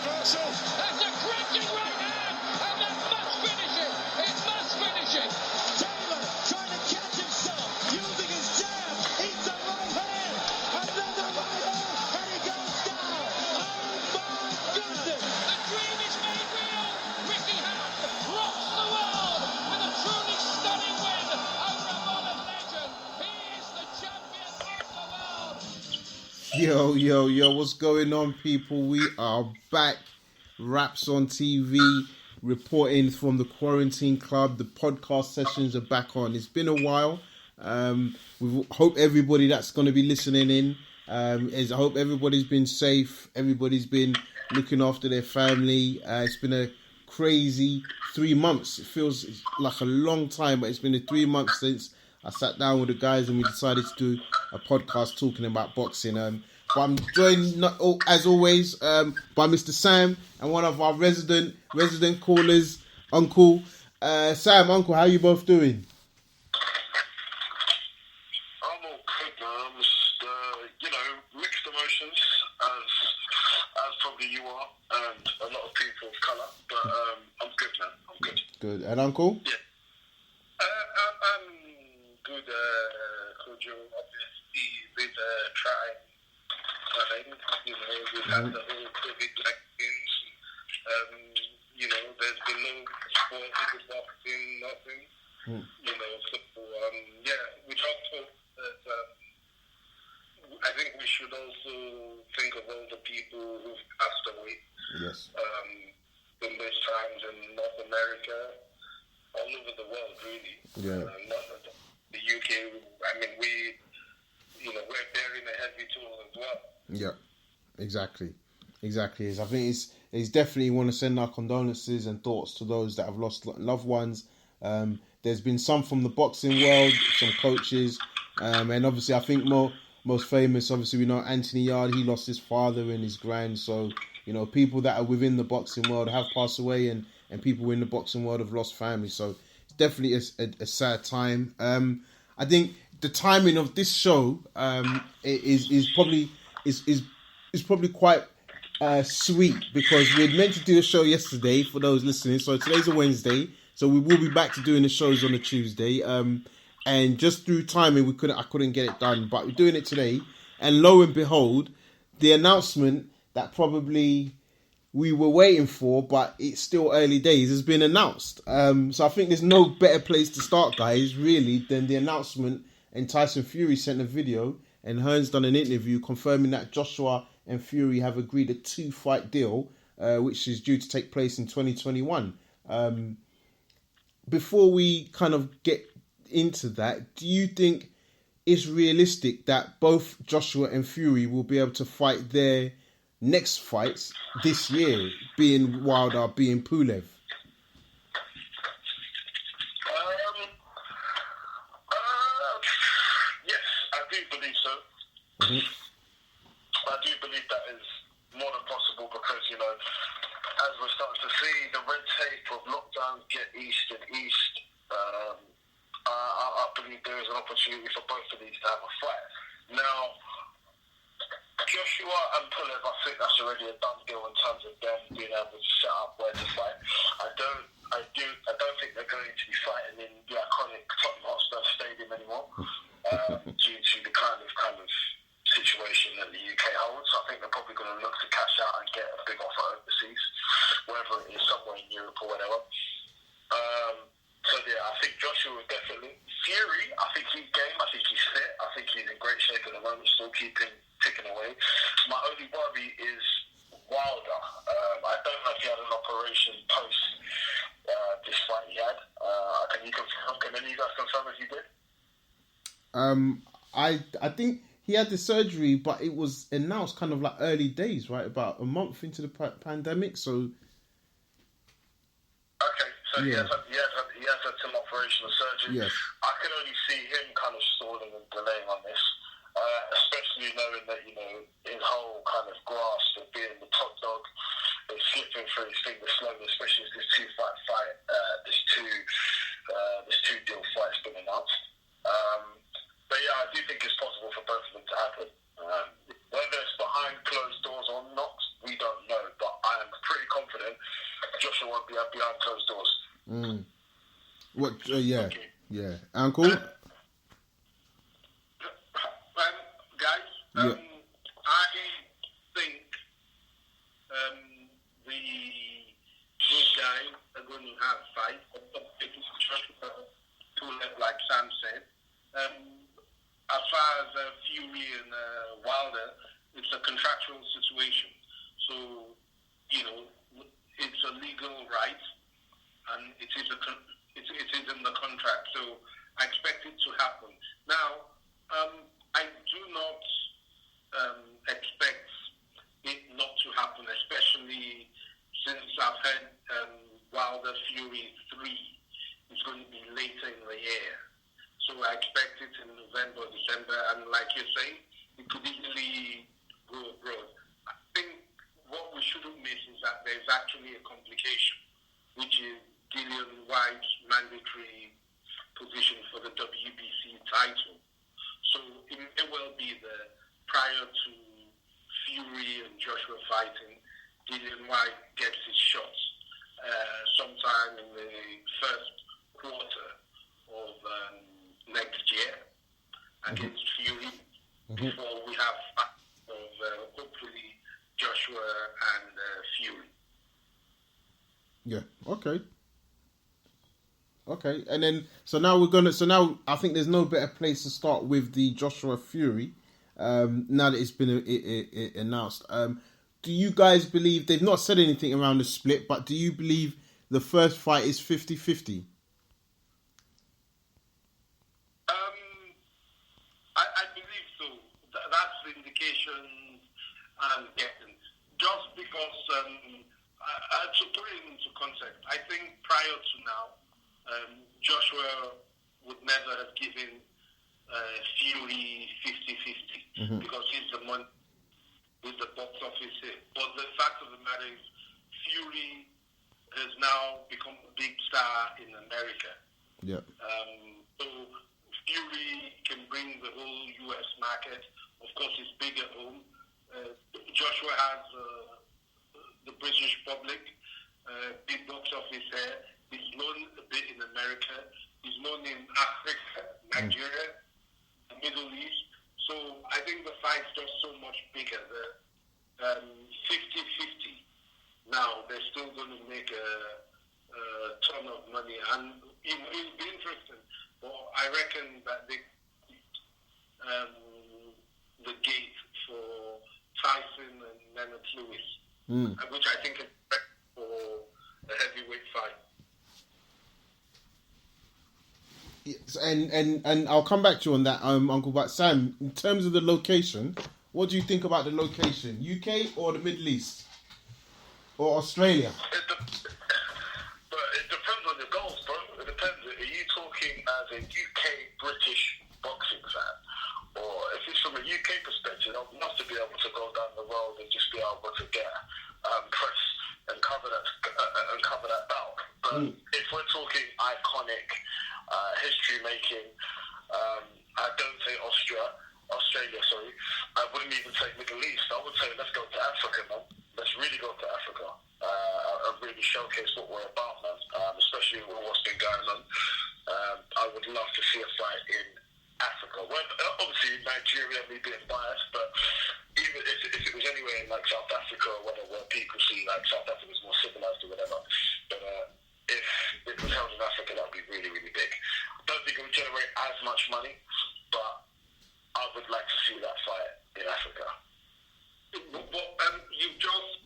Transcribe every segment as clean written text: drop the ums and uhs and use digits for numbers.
reversal. That's a cracking right hand, and that must finish it. It must finish it. Taylor trying to catch himself, using his jab. Eats a right hand, another right hand, and he goes down. Oh my goodness! The dream is made real. Ricky Hatton rocks the world with a truly stunning win over a modern legend. He is the champion of the world. Yo, what's going on, people? We are back. Raps on TV, reporting from the Quarantine Club. The podcast sessions are back on. It's been a while. We hope everybody that's going to be listening in, I hope everybody's been safe. Everybody's been looking after their family. It's been a crazy 3 months. It feels like a long time, but it's been 3 months since I sat down with the guys and we decided to do a podcast talking about boxing. But I'm joined, as always, by Mr. Sam and one of our resident callers, Uncle. Sam, Uncle, how you both doing? I'm all good, man. I'm just, mixed emotions, as probably you are, and a lot of people of colour. But I'm good, man. I'm good. Good. And Uncle? Yeah. I'm good, Kojo, obviously, with trying. We've had the whole COVID vaccines. There's been no sport, no boxing, nothing. We just hope that I think we should also think of all the people who've passed away. Yes. In these times in North America, all over the world, really. Yeah. Not the UK. I mean, we're bearing a heavy toll as well. Yeah, exactly. I think it's definitely want to send our condolences and thoughts to those that have lost loved ones. There's been some from the boxing world, some coaches, and obviously I think most famous, obviously we know Anthony Yard, he lost his father and his grand. So, people that are within the boxing world have passed away and people in the boxing world have lost family. So it's definitely a sad time. I think the timing of this show is probably quite sweet because we had meant to do a show yesterday for those listening. So today's a Wednesday, so we will be back to doing the shows on a Tuesday. And just through timing, I couldn't get it done, but we're doing it today. And lo and behold, the announcement that probably we were waiting for, but it's still early days, has been announced. So I think there's no better place to start, guys, really, than the announcement. And Tyson Fury sent a video, and Hearn's done an interview confirming that Joshua and Fury have agreed a 2-fight deal, which is due to take place in 2021. Before we kind of get into that, do you think it's realistic that both Joshua and Fury will be able to fight their next fights this year, being Wilder, being Pulev? Mm-hmm. I do believe that is more than possible because, as we're starting to see the red tape of lockdowns get eased and eased, I believe there is an opportunity for both of these to have a fight. Now, Joshua and Pulev, I think that's already a done deal in terms of them being able to set up where to fight. I don't think they're going to be fighting in the iconic Tottenham Hotspur Stadium anymore, due to the kind of situation that the UK holds. I think they're probably going to look to cash out and get a big offer overseas, whether it is somewhere in Europe or whatever. I think Joshua is definitely. Fury, I think he's game, I think he's fit, I think he's in great shape at the moment, still ticking away. My only worry is Wilder. I don't know if he had an operation post this fight he had. Can any of you guys confirm if he did? I think he had the surgery, but it was announced kind of like early days, right? About a month into the pandemic, so... Okay, so yeah. he has had some operational surgery. Yes. I can only see him kind of stalling and delaying on this, especially knowing that, his whole kind of grasp of being the top dog is slipping through his fingers slowly, especially as this this two-deal fight's been announced. But yeah, I do think it's possible for both of them to happen. Whether it's behind closed doors or not, we don't know. But I am What? Yeah, Okay. yeah. Uncle. Guys, Yeah. I think the good guys are going to have fight. Like Sam said. As far as Fury and Wilder, it's a contractual situation. So, it's a legal right, and it is in the contract. So I expect it to happen. Now, I do not expect it not to happen, especially since I've heard Wilder Fury 3 is going to be later in the year. So I expect it in November, December, and like you say, it could easily go abroad. I think what we shouldn't miss is that there's actually a complication, which is Dillian White's mandatory position for the WBC title. So it may well be that prior to Fury and Joshua fighting, Dillian White gets his shots sometime in the first quarter of next year against Fury before we have hopefully Joshua and Fury. Yeah. Okay. Okay. And then so now I think there's no better place to start with the Joshua Fury. Now that it's been announced. Do you guys believe they've not said anything around the split, but do you believe the first fight is 50-50? I believe so. That's the indication I'm getting. Just because, to put it into context, I think prior to now, Joshua would never have given Fury 50-50 because he's the money with the box office hit. But the fact of the matter is, Fury has now become a big star in America. Yeah. So Fury can bring the whole US market. Of course, it's big at home. Joshua has the British public, big box office here. He's known a bit in America. He's known in Africa, Nigeria, the Middle East. So I think the fight's just so much bigger. The 50-50. Now they're still going to make a ton of money, and it'll be interesting. But I reckon that the gate for Tyson and Leonard Lewis, which I think is for a heavyweight fight. Yes, and I'll come back to you on that, Uncle. But Sam, in terms of the location, what do you think about the location? UK or the Middle East? Or Australia? But it depends on your goals, bro. It depends. Are you talking as a UK British boxing fan? Or if it's from a UK perspective, I'd love to be able to go down the road and just be able to get press and cover that bout. But if we're talking iconic, history-making, I don't say Australia, sorry. I wouldn't even say Middle East. I would say let's go to Africa, man. Let's really go to Africa and really showcase what we're about, man. Especially with what's been going on. I would love to see a fight in Africa. Well, obviously Nigeria, me being biased, but even if it was anywhere in like South Africa or whatever, where people see like South Africa's more civilized or whatever. But if it was held in Africa, that would be really, really big. I don't think it would generate as much money, but I would like to see that fight in Africa. But you've just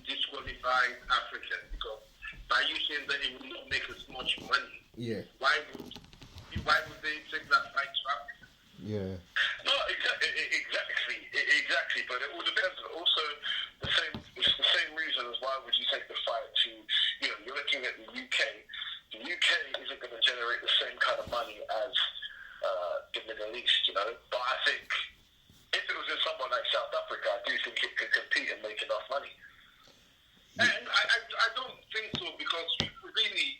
disqualified Africa because by you saying that it will not make as much money. Yeah. Why would they take that fight to Africa? Yeah. No, exactly. But it all depends. Also, it's the same reason as why would you take the fight to, you're looking at the UK. The UK isn't going to generate the same kind of money as the Middle East, But I think if it was in someone like South Africa, I do think it could compete and make enough money. And I don't think so because really,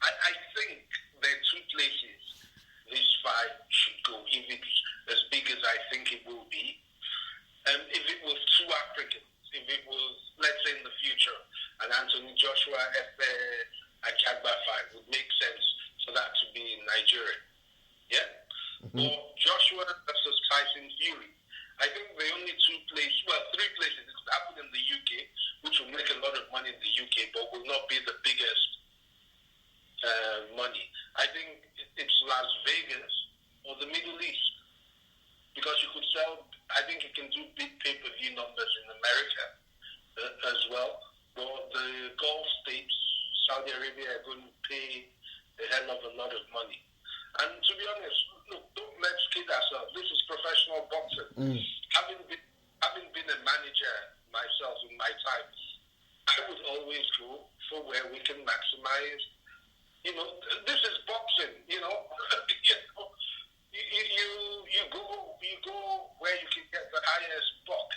I think there are two places this fight should go if it's as big as I think it will be. If it was two Africans, if it was, let's say in the future, an Anthony Joshua, Efe Fury. I think the only three places it could happen in the UK, which will make a lot of money in the UK, but will not be the biggest money. I think it's Las Vegas or the Middle East, because you could sell. I think you can do big pay-per-view numbers in America as well. But the Gulf states, Saudi Arabia, are going to pay a hell of a lot of money. And to be honest, look, don't let's kid ourselves. This is professional boxing. Having been a manager myself in my time, I would always go for where we can maximize. This is boxing. You go where you can get the highest buck.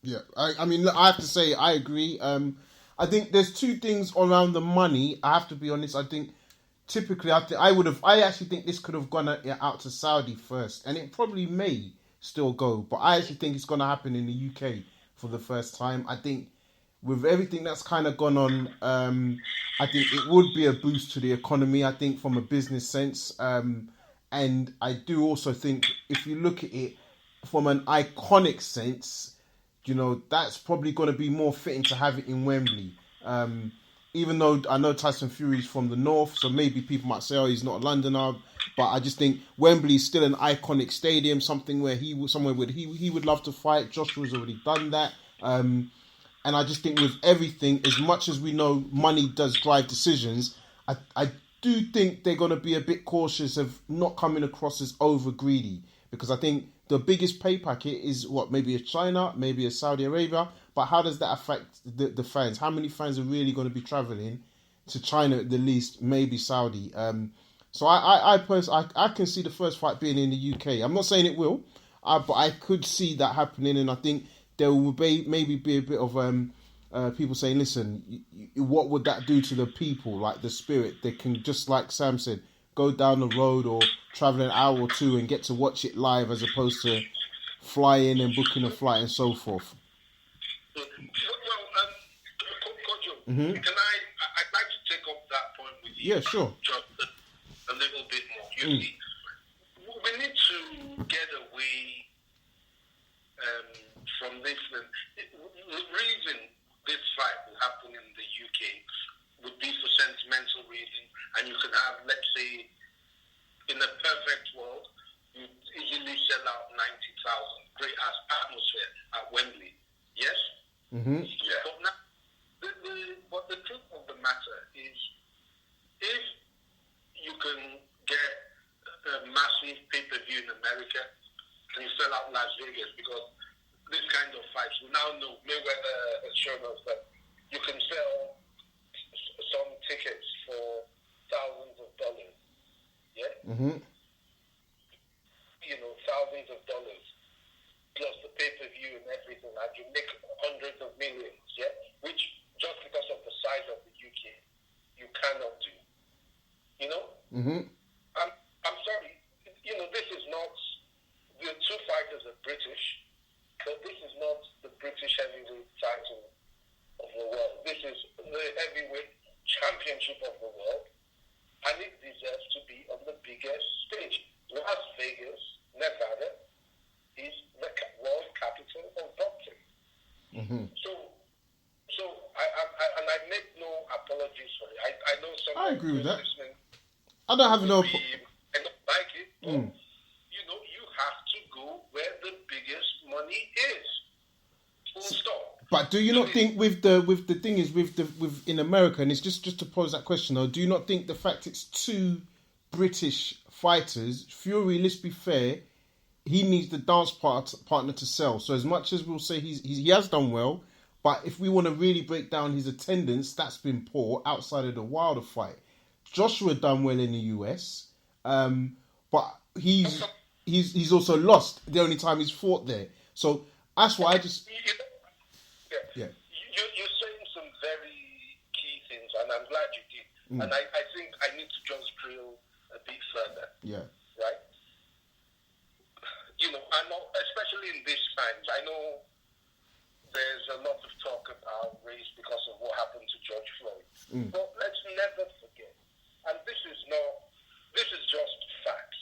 Yeah, I mean, look, I have to say, I agree. I think there's two things around the money. I have to be honest. I think typically, I actually think this could have gone out to Saudi first, and it probably may still go. But I actually think it's going to happen in the UK for the first time. I think with everything that's kind of gone on, I think it would be a boost to the economy. I think from a business sense, and I do also think if you look at it from an iconic sense, that's probably going to be more fitting to have it in Wembley. Even though I know Tyson Fury's from the north, so maybe people might say, "Oh, he's not a Londoner," but I just think Wembley is still an iconic stadium, somewhere he would love to fight. Joshua's already done that, and I just think with everything, as much as we know money does drive decisions, I do think they're going to be a bit cautious of not coming across as over greedy, because I think the biggest pay packet is maybe a China, maybe a Saudi Arabia. But how does that affect the fans? How many fans are really going to be travelling to China at the least, maybe Saudi? So I personally can see the first fight being in the UK. I'm not saying it will, but I could see that happening, and I think there will maybe be a bit of people saying, listen, what would that do to the people, like the spirit? They can, just like Sam said, go down the road or travel an hour or two and get to watch it live, as opposed to flying and booking a flight and so forth. Kojo, I'd like to take up that point with you. Yeah, sure. Just a little bit more. You see, we need to get away from this. The reason this fight will happen in the UK would be for sentimental reasons, and you can have, let's say, in a perfect world, you easily sell out 90,000. Great atmosphere at Wembley. Yes? Mm-hmm. Yeah. But now, but the truth of the matter is, if you can get a massive pay-per-view in America, and you sell out Las Vegas, because this kind of fights, we now know, Mayweather has shown us that you can sell some tickets for thousands of dollars. Yeah? Mm-hmm. Thousands of dollars, plus the pay-per-view and everything, and you make hundreds of millions, yeah? Which, just because of the size of the UK, you cannot do. Mm-hmm. I'm sorry, this is not, the two fighters are British, but this is not the British heavyweight title of the world. This is the heavyweight championship of the world, and it deserves to be on the biggest stage. Las Vegas, Nevada, is the world capital of boxing. Mm-hmm. So I make no apologies for it. I know some. I agree with that. Listening. I don't have no. I don't like it. But, you have to go where the biggest money is. Full stop. But do you not think with the thing is with in America, and it's just to pose that question though, do you not think the fact it's two British fighters, Fury, let's be fair, he needs the dance partner to sell. So as much as we'll say he has done well, but if we want to really break down his attendance, that's been poor outside of the Wilder fight. Joshua done well in the US, but he's also lost the only time he's fought there. So that's why I just... Yeah. You're saying some very key things, and I'm glad you did. And I think I need to just drill a bit further. Yeah. Right? I know, especially in these times, I know there's a lot of talk about race because of what happened to George Floyd. But let's never forget, and this is just facts.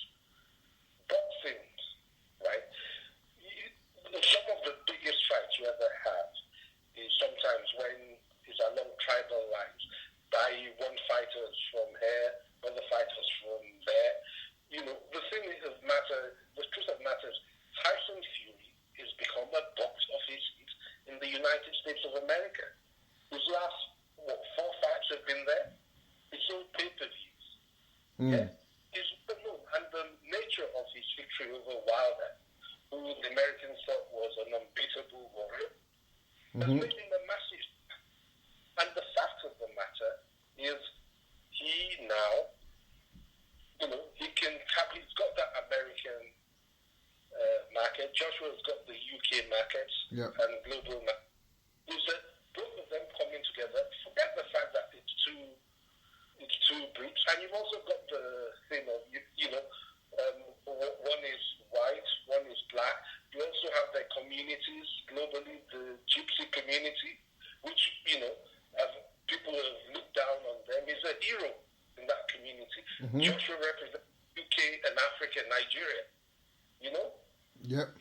Silva Wilder, who the Americans thought was an unbeatable warrior, has made him a massive. And the fact of the matter is, he now, he's got that American market. Joshua's got the UK market and global market. Is that both of them coming together? Forget the fact that it's two groups, and you've also got the thing of one is white, one is black. You also have their communities globally, the Gypsy community, which people have looked down on them. He's a hero in that community. Joshua represents UK and Africa, Nigeria. Yep.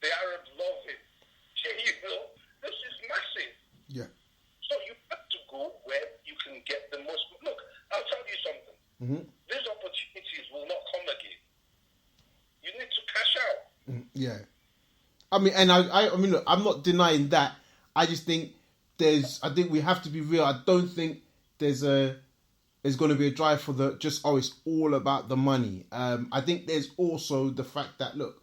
The Arabs love him. This is massive. Yeah. So you have to go where you can get the most. Look, I'll tell you something. These opportunities will not come again. You need to cash out. Yeah. I mean, and I mean, look, I'm not denying that. I just think I think we have to be real. I don't think there's going to be a drive for it's all about the money. I think there's also the fact that, look,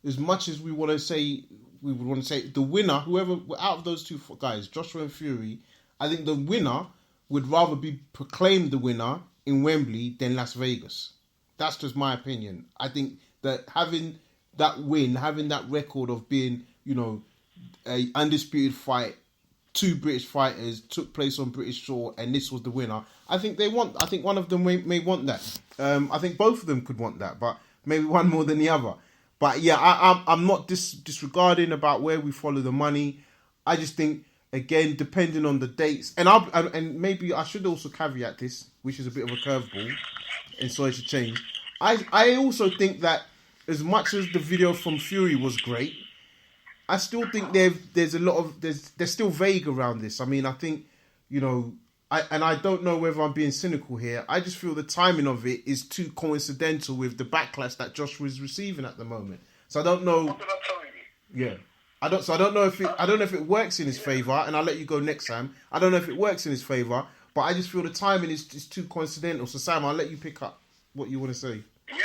as much as we would want to say the winner, whoever out of those two guys, Joshua and Fury, I think the winner would rather be proclaimed the winner in Wembley than Las Vegas. That's just my opinion. I think that having that win, having that record of being, a undisputed fight, 2 British fighters took place on British shore, and this was the winner. I think one of them may want that. I think both of them could want that, but maybe one more than the other. But yeah, I'm not disregarding about where we follow the money. I just think, again, depending on the dates, and maybe I should also caveat this, which is a bit of a curveball, and sorry to change. I also think that as much as the video from Fury was great, I still think there's a lot of they're still vague around this. I mean, I think I don't know whether I'm being cynical here. I just feel the timing of it is too coincidental with the backlash that Joshua is receiving at the moment. So I don't know. What did I tell you? Yeah, I don't know if it works in his favour. And I'll let you go next, Sam. I don't know if it works in his favour, but I just feel the timing is too coincidental. So Sam, I'll let you pick up what you want to say. Yeah,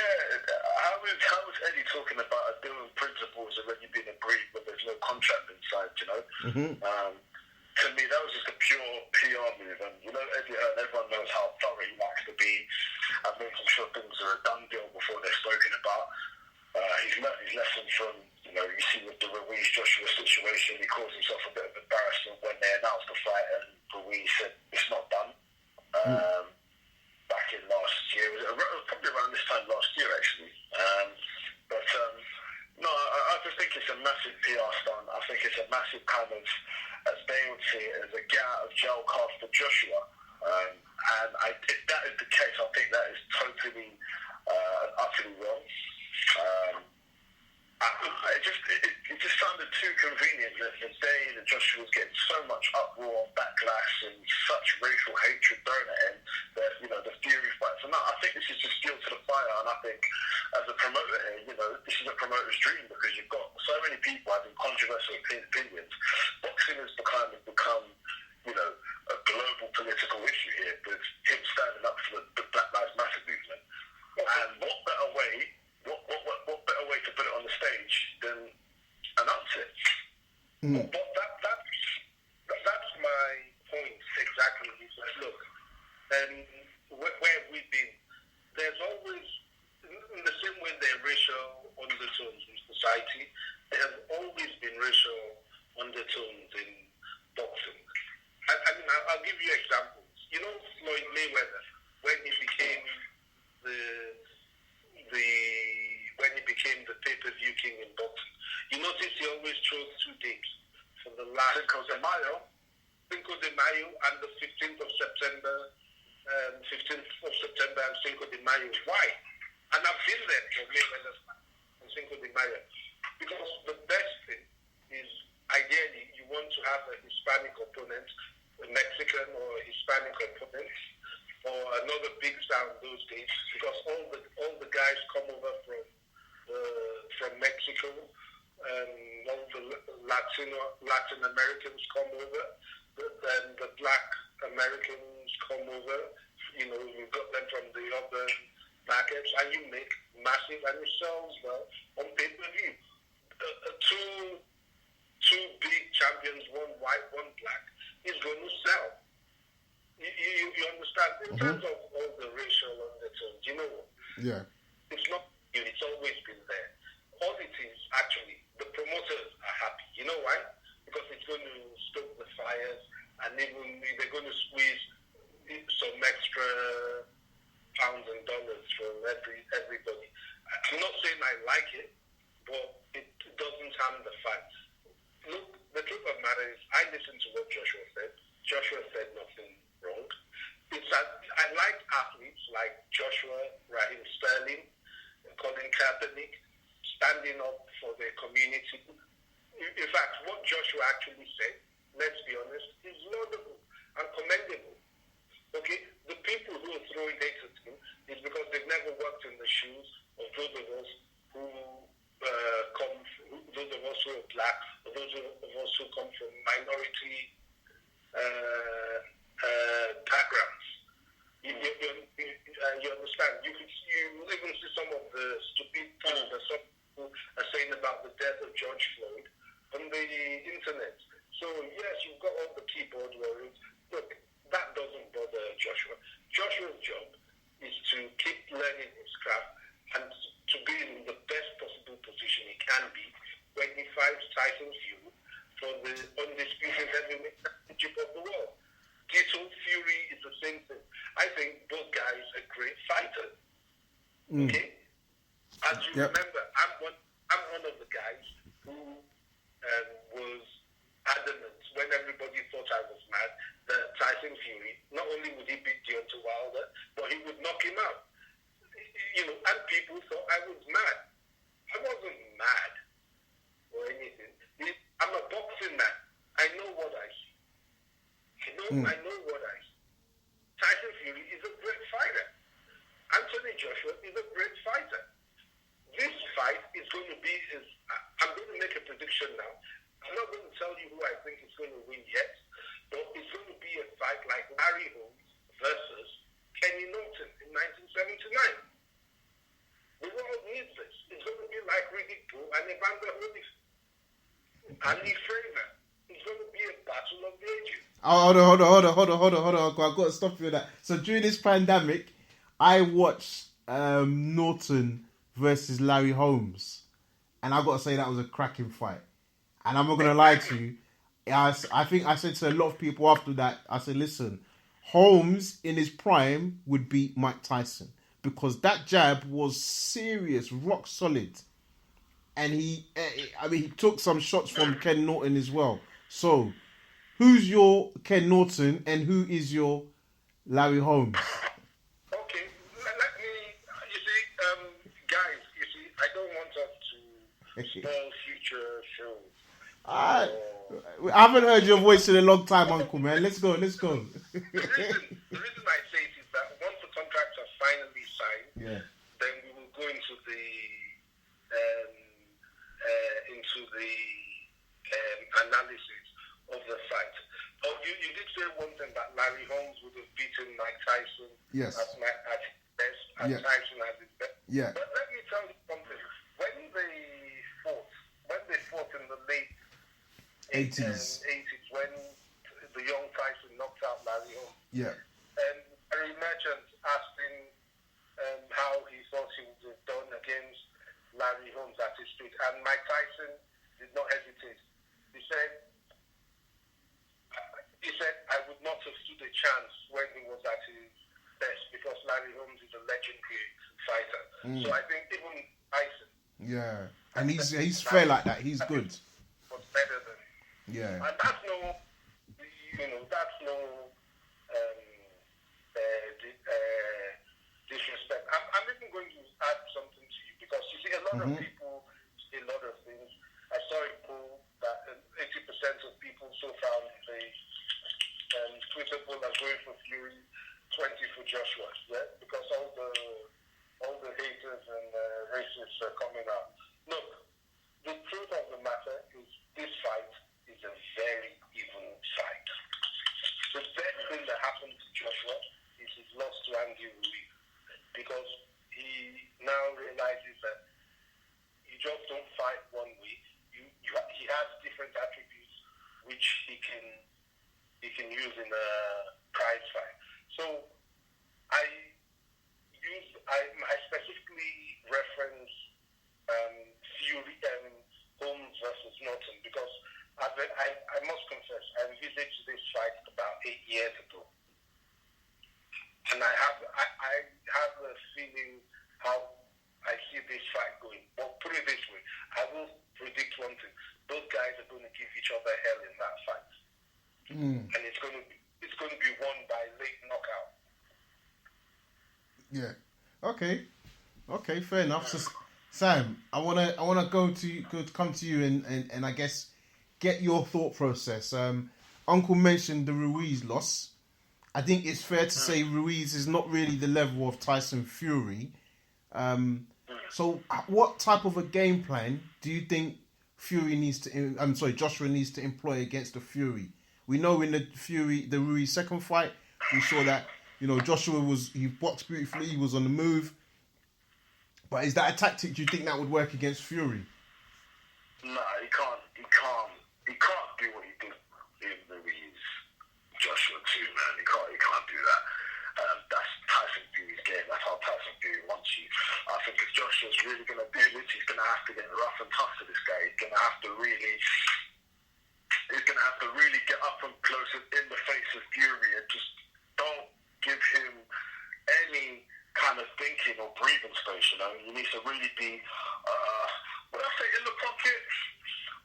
how was Eddie talking about a deal in principle has already been agreed, but there's no contract inside, To me, that was just a pure PR move. And, Eddie Hearn, everyone knows how thorough he likes to be and making sure things are a done deal before they're spoken about. He's learned his lesson from, you see with the Ruiz-Joshua situation, he caused himself a bit of embarrassment when they announced the fight and Ruiz said it's not done. Back in last year, it was probably around this time last year, actually. No, I just think it's a massive PR stunt. I think it's a massive kind of, as they would see it, as a get out of jail card for Joshua. And if that is the case, I think that is totally utterly wrong. It just sounded too convenient that the day that Joshua was getting so much uproar, backlash, and such racial hatred thrown at him that, the Fury fight. So no, I think this is just fuel to the fire, and I think as a promoter here, this is a promoter's dream because you've got so many people having controversial opinions. Boxing has become, a global political issue here with him standing up for the Black Lives Matter movement. And what better way to put it on the stage than announce it? But that's my point exactly. Look, where we've been, there's always, in the same way there are racial undertones in society, there have always been racial undertones in boxing. I'll give you examples. Floyd Mayweather, when he became the pay-per-view king in boxing, you notice he always chose 2 dates for the last Cinco de Mayo and the 15th of September and Cinco de Mayo. Why? And I've been there for Mayweather's and Cinco de Mayo because the best thing is ideally you want to have a Hispanic opponent, a Mexican or Hispanic opponent, or another big star on those days because all the guys come over from Mexico, and all the Latin Americans come over, then the Black Americans come over. You've got them from the other markets, and you make massive and it sells well on pay-per-view. Two big champions, one white, one black, is going to sell. You understand? In terms of all the racial undertones, you know what? Yeah. It's not new, it's always been there. All it is, actually, the promoters are happy. You know why? Because it's going to stoke the fires, and even they're going to squeeze some extra pounds and dollars from everybody. I'm not saying I like it, but it doesn't harm the facts. Look, the truth of the matter is, I listened to what Joshua said. Joshua said nothing wrong. I like athletes like Joshua, Raheem Sterling, Colin Kaepernick, standing up for their community. In fact, what Joshua actually said, let's be honest, is laudable and commendable. Okay, the people who are throwing hate at him is because they've never worked in the shoes of those of us who those of us who are black, or those of us who come from minority backgrounds. You understand? You even see some of the stupid things that some people are saying about the death of George Floyd on the internet. So yes, you've got all the keyboard warriors. Look, that doesn't bother Joshua. Joshua's job is to keep learning his craft and to be in the best possible position he can be when he fights Tyson Fury for the undisputed heavyweight championship of the world. Tito Fury is the same thing. I think both guys are great fighters. Okay? As you remember, I'm one of the guys who was adamant when everybody thought I was mad that Tyson Fury, not only would he beat Deontay Wilder, but he would knock him out. You know, and people thought I was mad. I wasn't mad or anything. I'm a boxing man. I know what I see. I know what I see. Tyson Fury is a great fighter. Anthony Joshua is a great fighter. This fight is going to be, I'm going to make a prediction now. I'm not going to tell you who I think is going to win yet, but it's going to be a fight like Larry Holmes versus Kenny Norton in 1979. The world needs this. It's going to be like Riddick Bowe and Evander Holyfield. And Lee Fraser. It's going to be a battle of the ages. Oh, hold on. I've got to stop you with that. So during this pandemic, I watched Norton versus Larry Holmes. And I've got to say that was a cracking fight. And I'm not going to lie to you. I think I said to a lot of people after that, I said, listen, Holmes in his prime would beat Mike Tyson. Because that jab was serious, rock solid. And he took some shots from Ken Norton as well. So, who's your Ken Norton and who is your Larry Holmes? Okay, let me, guys, I don't want us to spoil future shows. I haven't heard your voice in a long time, Uncle, man. Let's go. The reason I say it is that once the contracts are finally signed, then we will go into the analysis of the fight. Oh, you did say one thing that Larry Holmes would have beaten Mike Tyson at his best, and Tyson at his best. Yeah. But let me tell you something. When they fought in the late 80s, when the young Tyson knocked out Larry Holmes. Yeah. And Larry Merchant asked him how he thought he would have done against Larry Holmes at his feet. And Mike Tyson did not hesitate. He said, I would not have stood a chance when he was at his best because Larry Holmes is a legendary fighter. So I think even Tyson. Yeah. And he's fair like that. He's good. Was better than him. Yeah. And that's no disrespect. I'm even going to add something to you because you see a lot of people say a lot of things. I saw a poll that 80% of people so far on the Twitter poll are going for Fury, 20 for Joshua. Yeah, because all the haters and racists are coming out. Look, the truth of the matter is this fight is a very even fight. The best thing that happened to Joshua is his loss to Andy Ruiz because he now realizes Okay, fair enough. So, Sam, I wanna come to you and I guess get your thought process. Uncle mentioned the Ruiz loss. I think it's fair to say Ruiz is not really the level of Tyson Fury. So, what type of a game plan do you think Joshua needs to employ against the Fury? We know in the Ruiz second fight, we saw that Joshua he boxed beautifully, he was on the move. But is that a tactic? Do you think that would work against Fury? No, he can't do what he did in Ruiz Joshua too, man. He can't do that. That's Tyson Fury's game. That's how Tyson Fury wants you. I think if Joshua's really going to do this, he's going to have to get rough and tough to this guy. He's going to have to really get up and close in the face of Fury and just don't give him any kind of thinking or breathing space. He needs to really be, when I say in the pocket,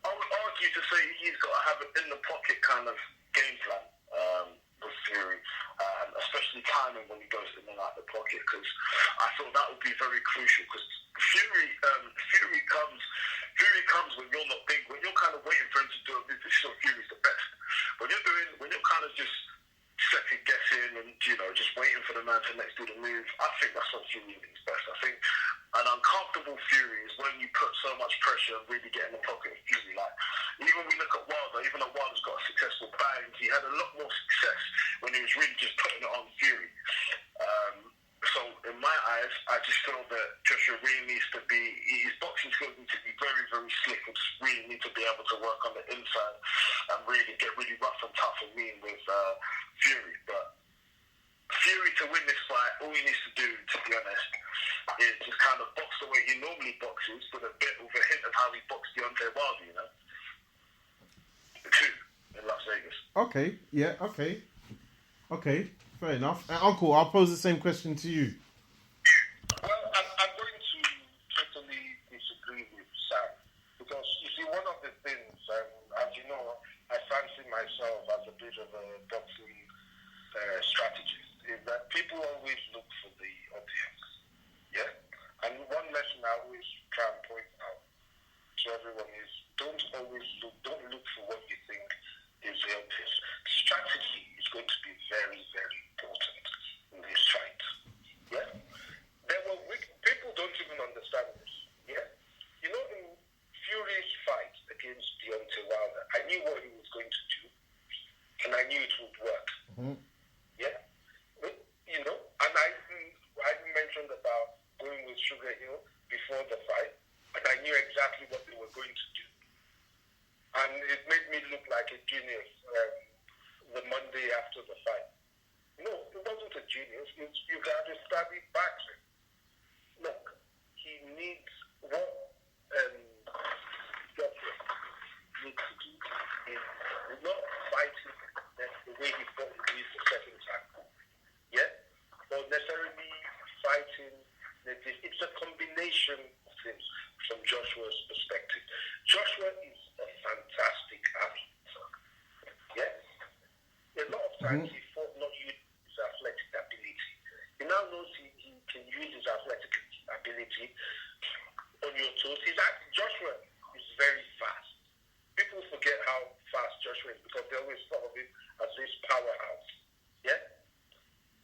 I would argue to say he's got to have an in the pocket kind of game plan with Fury, especially timing when he goes in and out the pocket, because I thought that would be very crucial, because Fury comes when you're not big, when you're kind of waiting for him to do it. This is what Fury's the best. When you're kind of just second guessing and just waiting for the man to next do the move, I think that's what Fury is best. I think an uncomfortable Fury is when you put so much pressure and really get in the pocket of Fury. Like, even we look at Wilder, even though Wilder's got a successful bang, he had a lot more success when he was really just putting it on Fury. So in my eyes, I just feel that Joshua really needs to be, his boxing skills need to be very, very slick, and just really need to be able to work on the inside and really get really rough and tough and mean with Fury. But Fury, to win this fight, all he needs to do, to be honest, is just kind of box the way he normally boxes, with a bit of a hint of how he boxed Deontay Wilder, The two in Las Vegas. Okay, yeah, okay. Fair enough. Uncle, I'll pose the same question to you. Well, I'm going to totally disagree with Sam, because you see, one of the things, as you know, I fancy myself as a bit of a boxing strategist, is that people always look for the audience. Yeah? And one lesson I always try and point out to everyone is don't look for what you think is the obvious. Strategy is going to be very, very important in this fight. Yeah? People don't even understand this. Yeah? In Fury's fight against Deontay Wilder, I knew what he was going to do, and I knew it would work. Mm-hmm. Yeah? But, and I mentioned about going with Sugar Hill before the fight, and I knew exactly what they were going to do. And it made me look like a genius the Monday after the fight. No, it wasn't a genius. You got to study boxing. Look, he needs what Joshua needs to do is not fighting the way he fought the second time. Yeah? Or necessarily fighting. It's a combination of things from Joshua's perspective. Joshua is a fantastic athlete. Yeah? A lot of times he fought not using his athletic ability. He now knows he can use his athletic ability on your toes. Joshua is very fast. People forget how fast Joshua is because they always thought of him as this powerhouse. Yeah?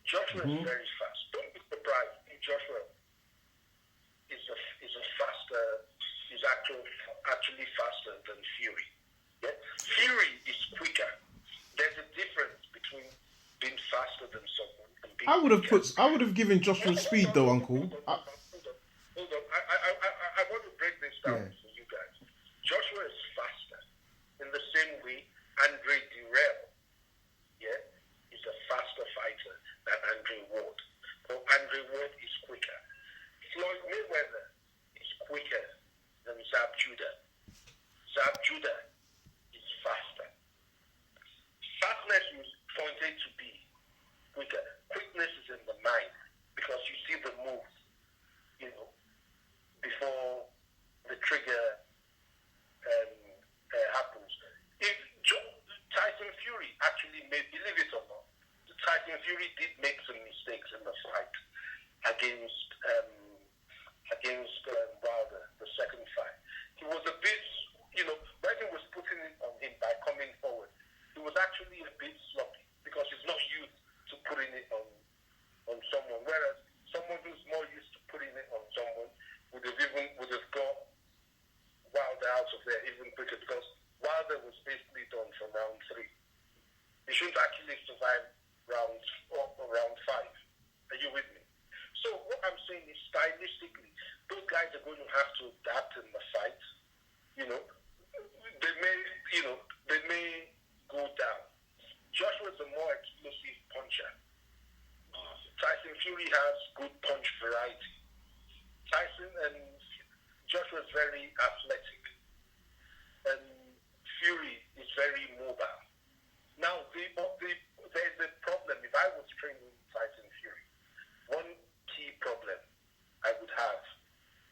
Joshua is very fast. Don't be surprised if Joshua is a faster, is actually faster than Fury. Yeah? Fury is quicker. There's a difference between being faster than someone and being I would have given Joshua speed though, Uncle. Hold on. I want to break this down for you guys. Joshua is faster in the same way Andre Dirrell, is a faster fighter than Andre Ward. But Andre Ward is quicker. Floyd Mayweather is quicker than Zab Judah. Zab Judah is faster. Fastness is pointed to be quicker. Quickness is in the mind because you see the moves, before the trigger happens. If Tyson Fury actually made, believe it or not, Tyson Fury did make some mistakes in the fight against there even quicker because Wilder was basically done from round 3. He shouldn't actually survive round 5. Are you with me? So what I'm saying is stylistically, those guys are going to have to adapt in the fight. You know, they may go down. Joshua's a more explosive puncher. Tyson Fury has good punch variety. Joshua's very athletic, and Fury is very mobile. Now, there's a problem. If I was training Tyson Fury, one key problem I would have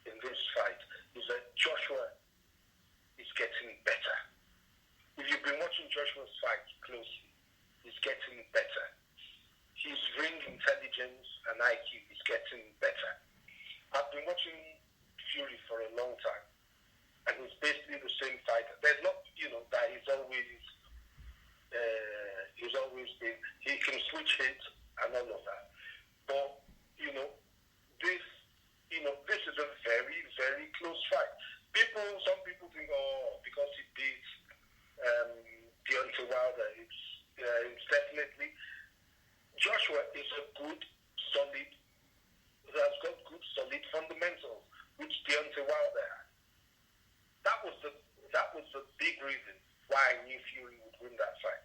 in this fight is that Joshua is getting better. If you've been watching Joshua's fight closely, he's getting better. His ring intelligence and IQ is getting better. I've been watching Fury for a long time, and he's basically the same fighter. There's not, that he's always been, he can switch hits and all of that. But, this is a very, very close fight. Some people think, because he beat Deontay Wilder, it's definitely, Joshua is a good, solid, has got good, solid fundamentals, which Deontay Wilder had. That was the big reason why I knew Fury would win that fight.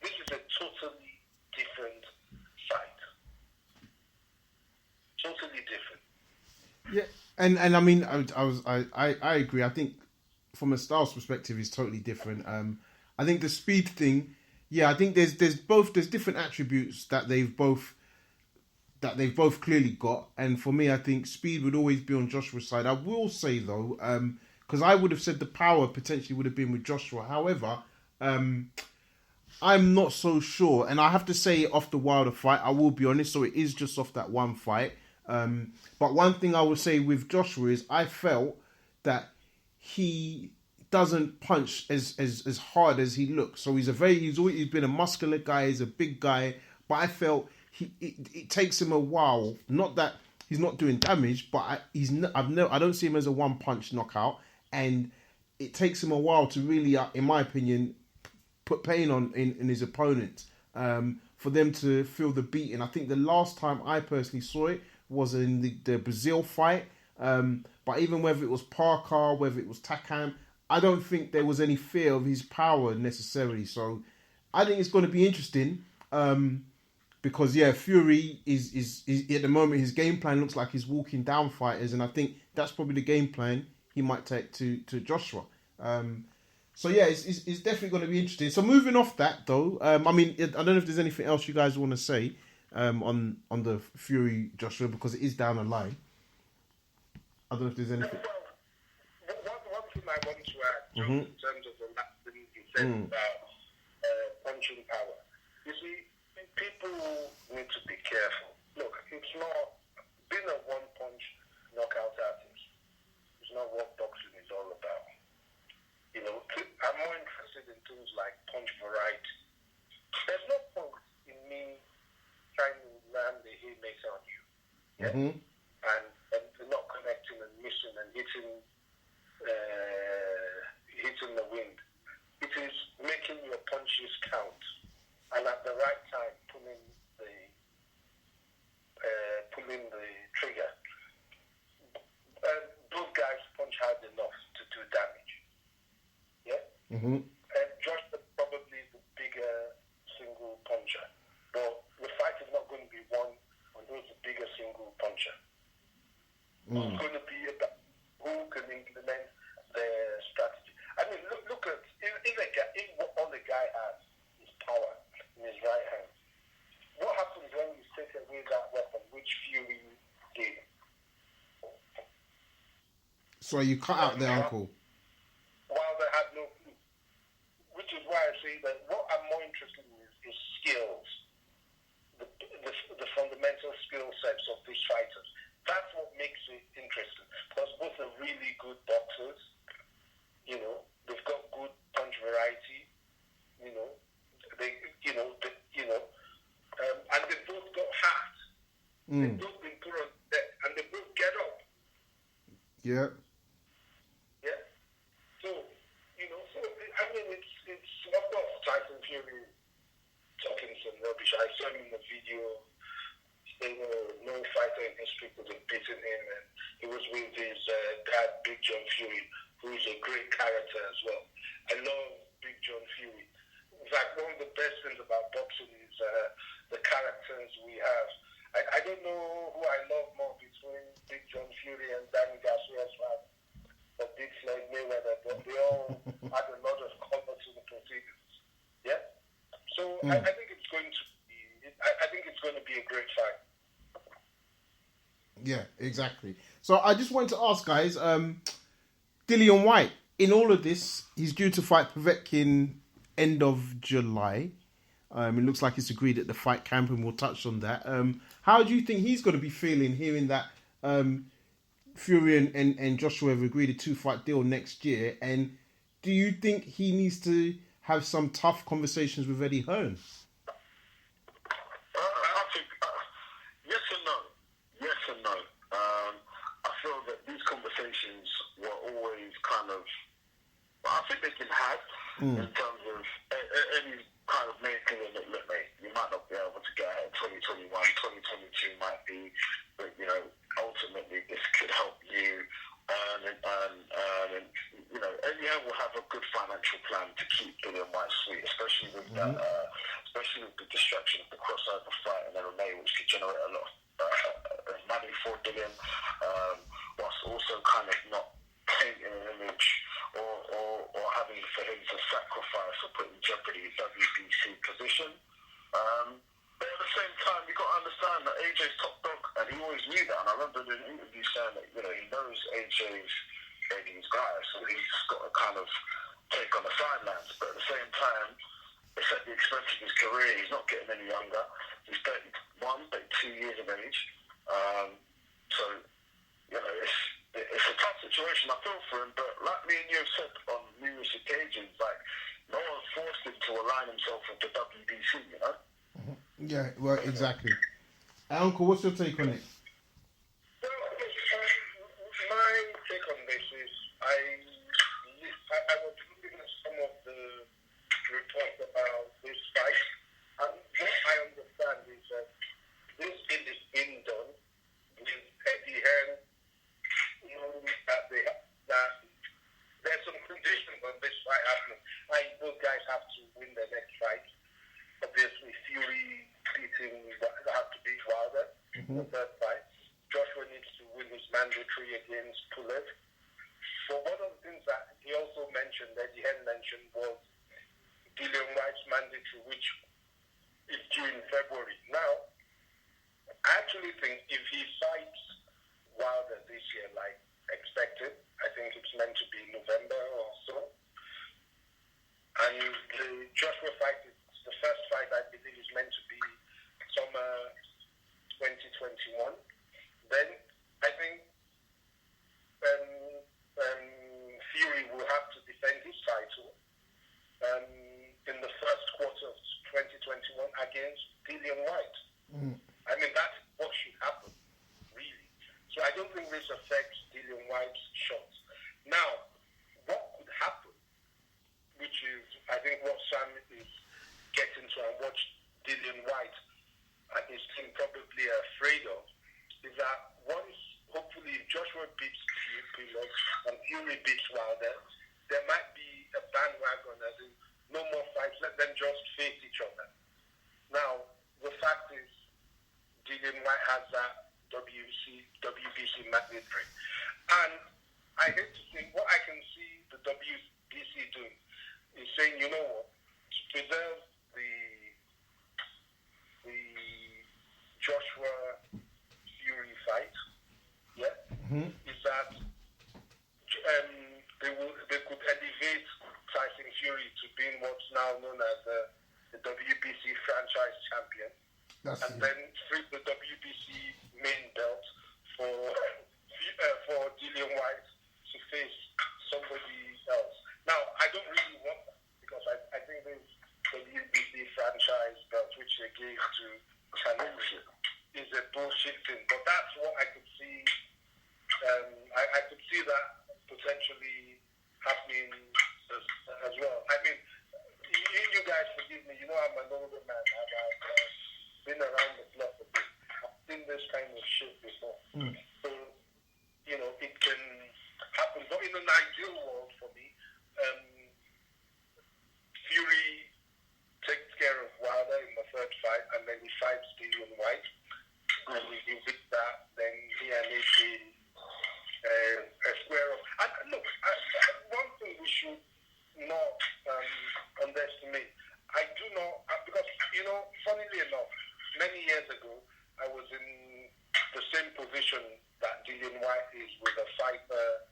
This is a totally different fight. Totally different. Yeah, and I mean, I agree. I think from a styles perspective, it's totally different. I think the speed thing, I think there's different attributes that they've both clearly got, and for me, I think speed would always be on Joshua's side. I will say though, because I would have said the power potentially would have been with Joshua. However, I'm not so sure, and I have to say off the Wilder fight, I will be honest. So it is just off that one fight. But one thing I would say with Joshua is I felt that he doesn't punch as hard as he looks. So he's always been a muscular guy. He's a big guy, but I felt it takes him a while. Not that he's not doing damage, but I don't see him as a one punch knockout, and it takes him a while to really, in my opinion, put pain on in his opponent, for them to feel the beating. I think the last time I personally saw it was in the Brazil fight, but even whether it was Parker, whether it was Takam, I don't think there was any fear of his power necessarily. So I think it's going to be interesting, because Fury is at the moment, his game plan looks like he's walking down fighters, and I think that's probably the game plan he might take to Joshua. So it's definitely going to be interesting. So moving off that though, I mean, I don't know if there's anything else you guys want to say on the Fury Joshua, because it is down the line. I don't know if there's anything. Well, one thing I want to add, in terms of the last thing you said about punching power. You see, people need to be careful. Look, it's not being a one-punch knockout artist. It's not what boxing is all about. I'm more interested in things like punch variety. There's no point in me trying to land the haymaker on you, and not connecting and missing and hitting the wind. It is making your punches count, and at the right time pulling the trigger. Those guys punch hard enough to do damage. Yeah. And Josh is probably the bigger single puncher, but the fight is not going to be won on who's the bigger single puncher. It's going to be about who can implement their strategy. I mean, look at if all the guy has is power in his right hand. What happens when you take away that weapon, which Fury did? So you cut out the ankle. Wilder had no clue. Which is why I say that what I'm more interested in is skills. The fundamental skill sets of these fighters. That's what makes it interesting. Because both are really good boxers. They've got good punch variety. And they both got heart. They've both been put on deck, and they both get up. Yeah. Yeah. So Fury talking some rubbish. I saw him in the video saying no fighter in history could have beaten him, and he was with his dad, Big John Fury, who is a great character as well. I love Big John Fury. In fact, one of the best things about boxing is the characters we have. I don't know who I love more between Big John Fury and Danny Garcia's father, but Dick Floyd Mayweather, but they all had a lot of color to the proceedings. Yeah? So I think it's going to be a great fight. Yeah, exactly. So I just wanted to ask, guys, Dillian Whyte, in all of this, he's due to fight Povetkin end of July. It looks like it's agreed at the fight camp, and we'll touch on that. How do you think he's going to be feeling hearing that Fury and Joshua have agreed a 2-fight deal next year? And do you think he needs to have some tough conversations with Eddie Hearn? I think yes and no. Yes and no. I feel that these conversations were always kind of, I think they've been had in terms of any kind of making it look, mate, you might not be able to get out in 2021, 2022 might be, but, you know, ultimately this could help you earn, Eddie Hearn will have a good financial plan to keep Dillian Whyte sweet, especially with that, especially with the distraction of the crossover fight and MMA, which could generate a lot of money for Dillian, whilst also kind of not painting an image or having for him to sacrifice or put in jeopardy his WBC position. But at the same time, you've got to understand that AJ's top dog, and he always knew that. And I remember in an interview saying that, you know, he knows AJ's Eddie's guy, so he's just got to kind of take on the sidelines. But at the same time, it's at the expense of his career. He's not getting any younger. He's 31, 32 years of age. So, you know, it's a tough situation. I feel for him, but like me and you have said on numerous occasions, like, no one forced him to align himself with the WBC, you know? Yeah, well, exactly. Uncle, what's your take on it? Well, my take on this is I was looking at some of the reports about this fight, and what I understand is that this deal is being done with Eddie Hearn, knowing that there's some conditions on this fight happening. Both guys have to win their next fight. Obviously, Fury have to beat Wilder in the third fight. Joshua needs to win his mandatory against Pulev. But one of the things that he also mentioned, that he had mentioned, was Dillian Whyte's mandatory, which is due in February. Now, I actually think if he fights Wilder this year, like expected, I think it's meant to be November or so. And the Joshua fight is the first fight, I believe, is meant to be summer 2021. Then I think Fury will have to defend his title in the first quarter of 2021 against Dillian Whyte. I mean, that's what should happen, really. So I don't think this affects Dillian Whyte's shots. Now, what could happen, which is, I think, what Sam is getting to and what Dillian Whyte and his team probably are afraid of, is that once, hopefully, Joshua beats Pulev and Fury beats Wilder, there might be a bandwagon as in no more fights, let them just face each other. Now, the fact is, Dillian Whyte has that WBC mandatory. And I hate to say, what I can see the WBC doing is saying, you know what, to preserve the Joshua Fury fight, is that they could elevate Tyson Fury to being what's now known as the WBC franchise champion, then free the WBC main belt for Dillian Whyte to face somebody else. Now, I don't really want that, because I think this WBC franchise belt, which they gave to Canelo, is a bullshit thing. But that's what I could see. I could see that potentially happening as well. I mean, you guys forgive me ideal world for me, Fury takes care of Wilder in the third fight, and then he fights Dillian White. And if he wins that, then he and AJ a square off. And look, one thing we should not underestimate. I do know, because, funnily enough, many years ago, I was in the same position that Dillian White is with a fighter,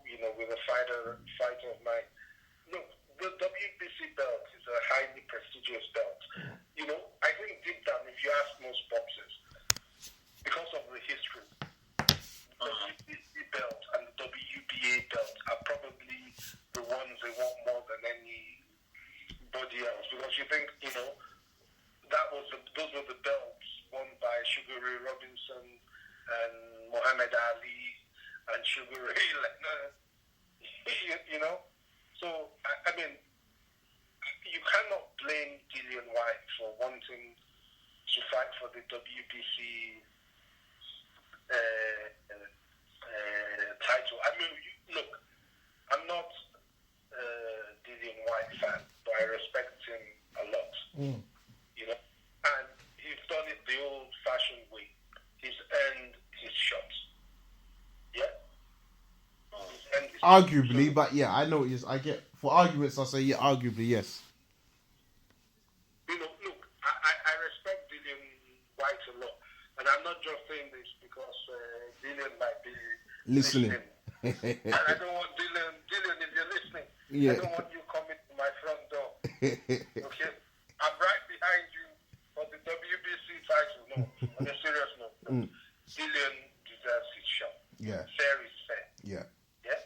with a fighter of mine. Look, the WBC belt is a highly prestigious belt. I think deep down, if you ask most boxers, because of the history, the WBC belt and the WBA belt are probably the ones they want more than anybody else. Because you think, those were the belts won by Sugar Ray Robinson and Muhammad Ali and Sugar Ray Leonard. So, I mean, you cannot blame Dillian White for wanting to fight for the WBC title. I mean, look, I'm not a Dillian White fan, but I respect him a lot. And he's done it the old-fashioned way. He's earned his shots. Yeah? Arguably, but yeah, I know it is. I get, for arguments, I say, yeah, arguably, yes. Look, I respect Dillian White a lot. And I'm not just saying this because Dillian might be listening. And I don't want Dillian, if you're listening, I don't want you coming to my front door. Okay? I'm right behind you for the WBC title. No, on a serious note. No. Dillian deserves his shot. Yeah. Fair is fair. Yeah. Yeah?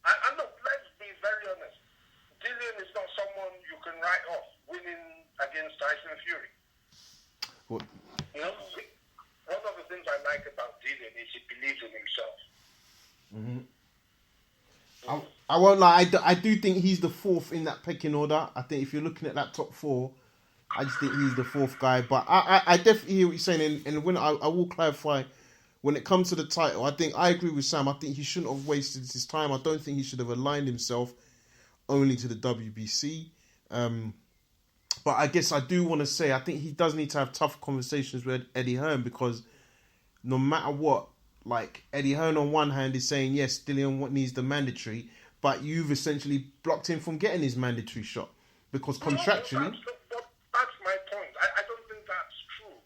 And look, let's be very honest. Dillian is not someone you can write off winning against Tyson Fury. What? One of the things I like about Dillian is he believes in himself. I won't lie, I do think he's the fourth in that pecking order. I think if you're looking at that top four, I just think he's the fourth guy. But I definitely hear what you're saying, and when I will clarify, when it comes to the title, I agree with Sam. I think he shouldn't have wasted his time. I don't think he should have aligned himself only to the WBC. But I guess I do want to say, I think he does need to have tough conversations with Eddie Hearn, because no matter what, like, Eddie Hearn on one hand is saying, yes, Dillian needs the mandatory, but you've essentially blocked him from getting his mandatory shot. Because contractually... That's my point. I don't think that's true.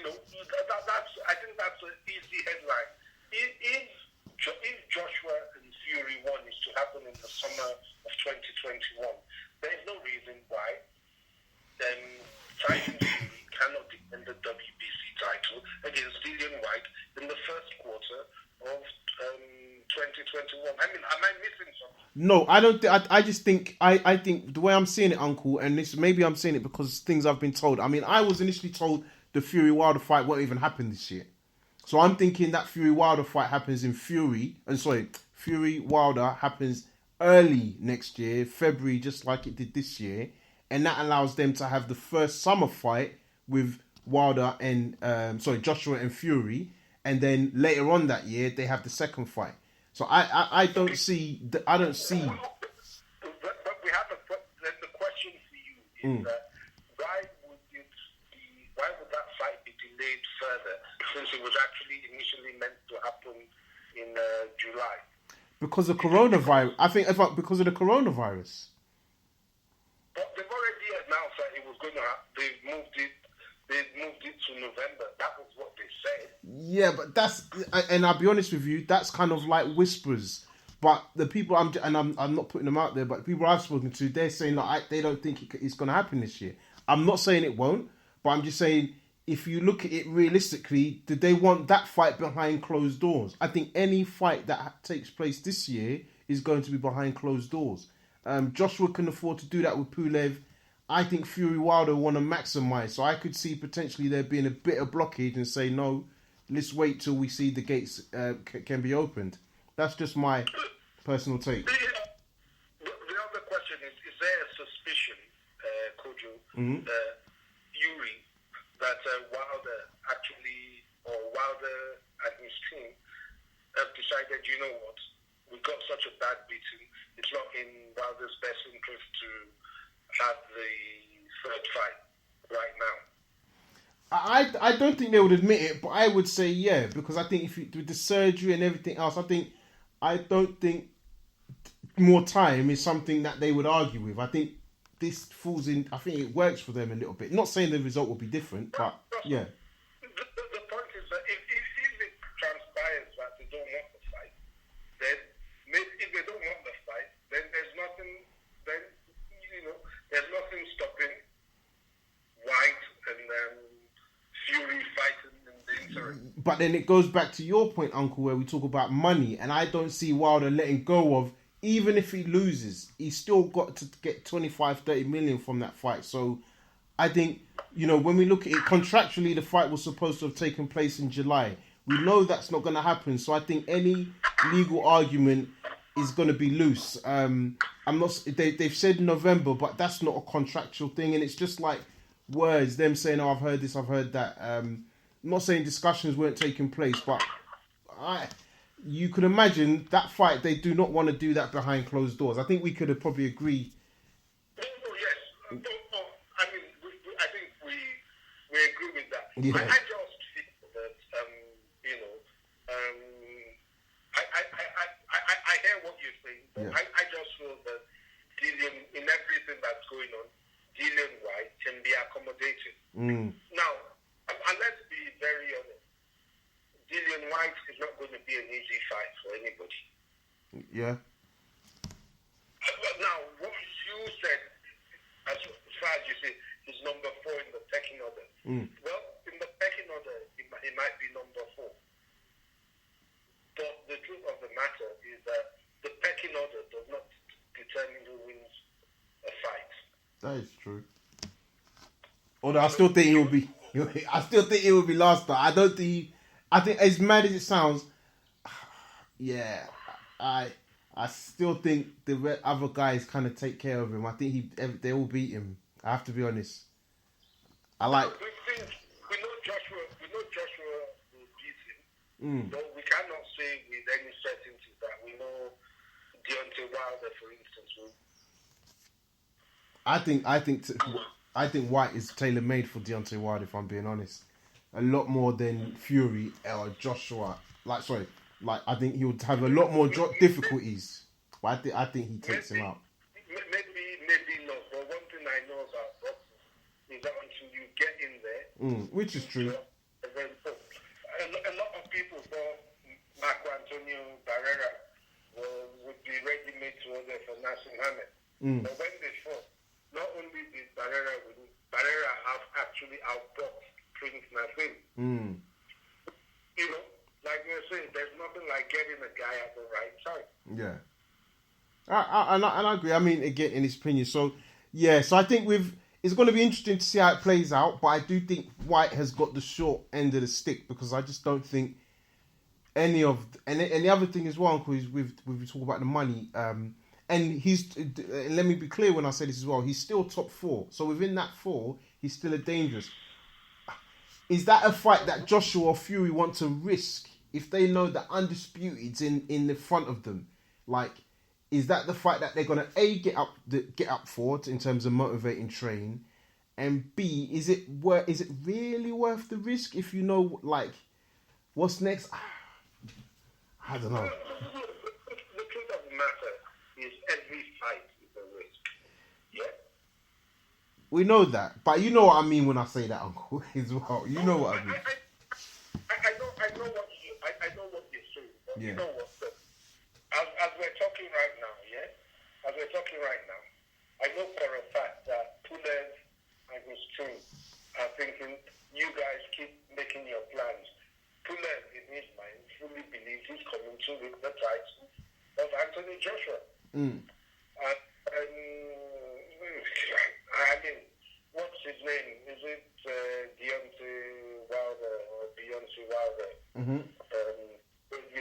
I think that's an easy headline. If Joshua and Fury 1 is to happen in the summer of 2021, there's no reason why Tyson Fury cannot defend the WBC title against Dillian White in the first quarter of 2021. I mean, am I missing something? No, I don't. I just think I think the way I'm seeing it, Uncle, and this maybe I'm saying it because things I've been told. I mean, I was initially told the Fury Wilder fight won't even happen this year, so I'm thinking that Fury Wilder fight happens in Fury Wilder happens early next year, February, just like it did this year, and that allows them to have the first summer fight with Wilder and Joshua and Fury, and then later on that year they have the second fight. So I don't see. But we have the question for you is that why would that fight be delayed further since it was actually initially meant to happen in July? Because of coronavirus. I think because of the coronavirus. But they've already announced that it was going to happen. They moved it to November. That was what they said. Yeah, but and I'll be honest with you, that's kind of like whispers. But the people I'm not putting them out there, but the people I've spoken to, they're saying that they don't think it's going to happen this year. I'm not saying it won't, but I'm just saying if you look at it realistically, did they want that fight behind closed doors? I think any fight that takes place this year is going to be behind closed doors. Joshua can afford to do that with Pulev. I think Fury Wilder want to maximise, so I could see potentially there being a bit of blockage and say, no, let's wait till we see the gates can be opened. That's just my personal take. The other question is there a suspicion, Kojo, Yuri, that Wilder and his team have decided, you know what, we got such a bad beating. It's not in Wilder's best interest to have the third fight right now. I don't think they would admit it, but I would say yeah, because I think if you, with the surgery and everything else, I don't think more time is something that they would argue with. I think this falls in. I think it works for them a little bit. Not saying the result will be different, but yeah. The point is that if it transpires that they don't want the fight, then maybe if they don't want the fight, then there's nothing. Then there's nothing stopping White and Fury fighting in the interim. But then it goes back to your point, Uncle, where we talk about money, and I don't see Wilder letting go of. Even if he loses, he's still got to get 25-30 million from that fight. So I think, when we look at it contractually, the fight was supposed to have taken place in July. We know that's not going to happen. So I think any legal argument is going to be loose. I'm not. They've said November, but that's not a contractual thing, and it's just like words. Them saying, "Oh, I've heard this, I've heard that." I'm not saying discussions weren't taking place, but you could imagine that fight. They do not want to do that behind closed doors. I think we could have probably agreed. Oh, yes. I mean, I think we agree with that. Yeah. I just feel that, I hear what you're saying. But Yeah. I just feel that Dillian, in everything that's going on, Dillian White can be accommodated. Now, and let's be very honest. Dillian White is not going to be an easy fight for anybody. Yeah. Now, what you said, as far as you say, is number 4 in the pecking order. Well, in the pecking order, it might be number 4. But the truth of the matter is that the pecking order does not determine who wins a fight. That is true. Although I still think it will be. I still think it will be last. But I don't think. I think as mad as it sounds, yeah, I still think the other guys kind of take care of him. I think they all beat him. I have to be honest. We know Joshua will beat him, but we cannot say with any certainty that we know Deontay Wilder, for instance, will. I think White is tailor made for Deontay Wilder. If I'm being honest. A lot more than Fury or Joshua. I think he would have a lot more difficulties. But I think he takes him out. Maybe not. But one thing I know about boxing is that until you get in there, which is true. A lot of people thought Marco Antonio Barrera would be ready-made to order for Nassim Hamed. But when they fought, not only did Barrera have actually outboxed Prince Nassim. Like you say, there's nothing like getting a guy at the right time. Yeah. I agree. I mean, again, in his opinion. So, yeah. So I think it's going to be interesting to see how it plays out. But I do think White has got the short end of the stick because I just don't think any of... And the other thing as well, Uncle, is we talk about the money. And let me be clear when I say this as well. He's still top 4. So within that 4, he's still a dangerous... Is that a fight that Joshua or Fury want to risk if they know that Undisputed's in the front of them? Like, is that the fight that they're gonna get up for in terms of motivating train, and B, is it really worth the risk if you know like what's next? I don't know. The truth of the matter is every fight is a risk. Yeah. We know that, but you know what I mean when I say that, Uncle, as well. You know what I mean. I know what you're saying. But Yeah. You know what? As we're talking right now, yeah. As we're talking right now, I know for a fact that Pulev and his team are thinking, you guys keep making your plans. Pulev, in his mind, fully believes he's coming to win the title of Anthony Joshua. I mean, what's his name? Is it Deontay Wilder or Beyonce Wilder? He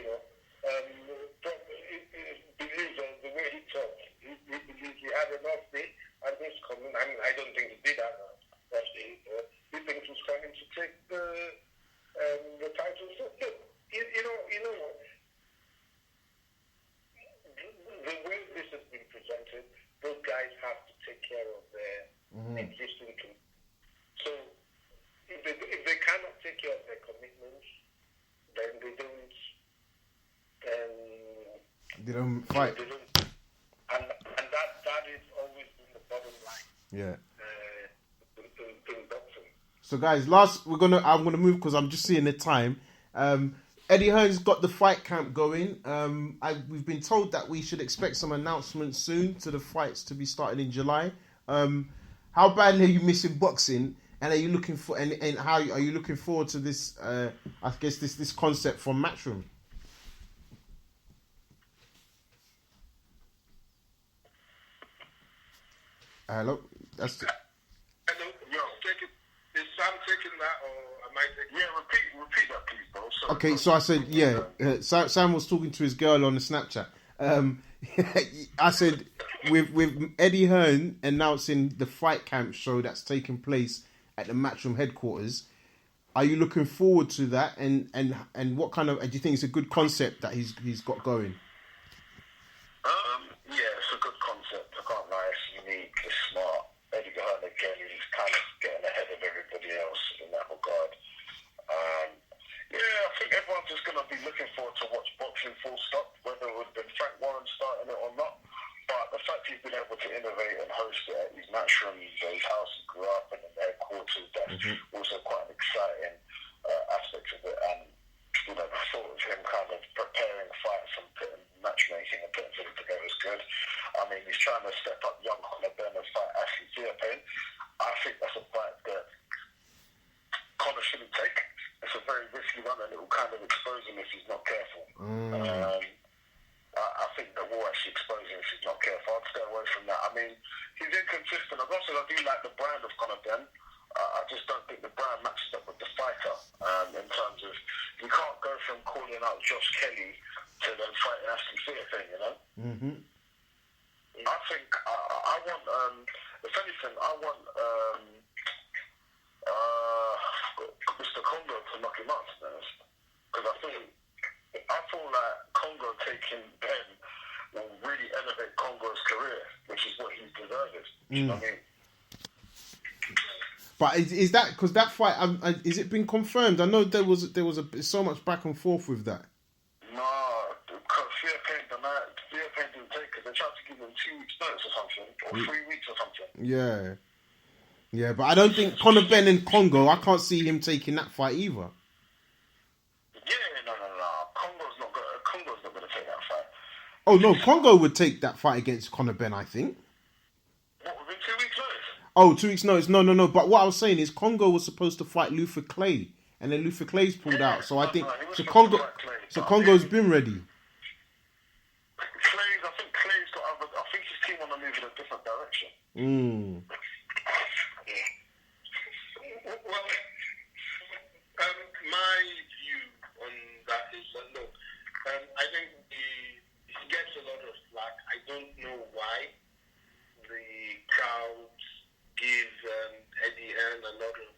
believes the way he talks. He believes he had an off day and he's coming. I mean, I don't think he did have an off day. He thinks he's coming to take the title. So, look, you know what? existing to. So if they cannot take care of their commitments, then they don't. They don't fight. They don't, and that is always been the bottom line. Yeah. In boxing. So guys, I'm gonna move because I'm just seeing the time. Eddie Hearn's got the fight camp going. We've been told that we should expect some announcements soon to the fights to be starting in July. How badly are you missing boxing? And are you looking for and how are you looking forward to this? I guess this concept from Matchroom. Hello. That's it. Hello. Is Sam taking that or am I taking? Yeah, repeat that, please, bro. So, Okay, so I said, yeah. Sam was talking to his girl on the Snapchat. I said, with Eddie Hearn announcing the fight camp show that's taking place at the Matchroom headquarters, are you looking forward to that? And what kind of do you think it's a good concept that he's got going? Yeah, it's a good concept. I can't lie. It's unique. It's smart. Eddie Hearn again, he's kind of getting ahead of everybody else in that regard. Yeah, I think everyone's just going to be looking forward to watch boxing full stop, whether it would have been Frank Warren starting it or not. But the fact he's been able to innovate and host it at his Matchroom, his house he grew up in, and the headquarters, that's also quite an exciting aspect of it. And, you know, the thought of him kind of preparing fights and putting matchmaking and putting things together is good. I mean, he's trying to step up young Conor Benn and fight Ashley Theophane. I think that's a fight that Conor shouldn't take. It's a very risky one and it will kind of expose him if he's not careful. I think that will actually expose him if he's not careful. I'd stay away from that. I mean, he's inconsistent. As much as I do like the brand of Conor Benn, I just don't think the brand matches up with the fighter in terms of you can't go from calling out Josh Kelly to then fighting Ashley Theophane, you know? I think I want, if anything, I want Mr. Congo to knock him out, because I feel like Congo taking Ben will really elevate Congo's career, which is what he's deserved. You know what I mean? But is that because that fight? Is it been confirmed? I know there was so much back and forth with that. No, because Theophane didn't take it. They tried to give him 2 weeks notice or something, or 3 weeks or something. Yeah, but I don't think Conor Benn and Congo. I can't see him taking that fight either. Yeah, no. Congo's not going to take that fight. Oh no, Congo would take that fight against Conor Benn, I think. What, within 2 weeks notice? Oh, 2 weeks notice. No. But what I was saying is Congo was supposed to fight Luther Clay, and then Luther Clay's pulled out. So I think Congo's been ready. Clay's got other. I think his team want to move in a different direction. Well, my view on that is that look, I think he gets a lot of slack. I don't know why the crowds give Eddie Hearn a lot of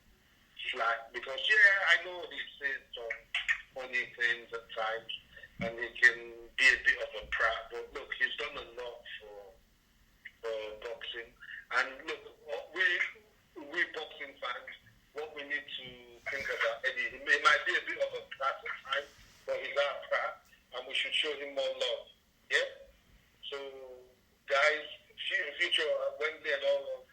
slack because I know he says some funny things at times and he can be a bit of a prat, but look, he's done a lot for boxing. And look, we boxing fans, what we need to think about Eddie, he might be a bit of a prat at times, but he's our prat, and we should show him more love. Yeah? So, guys, future Wednesday and all,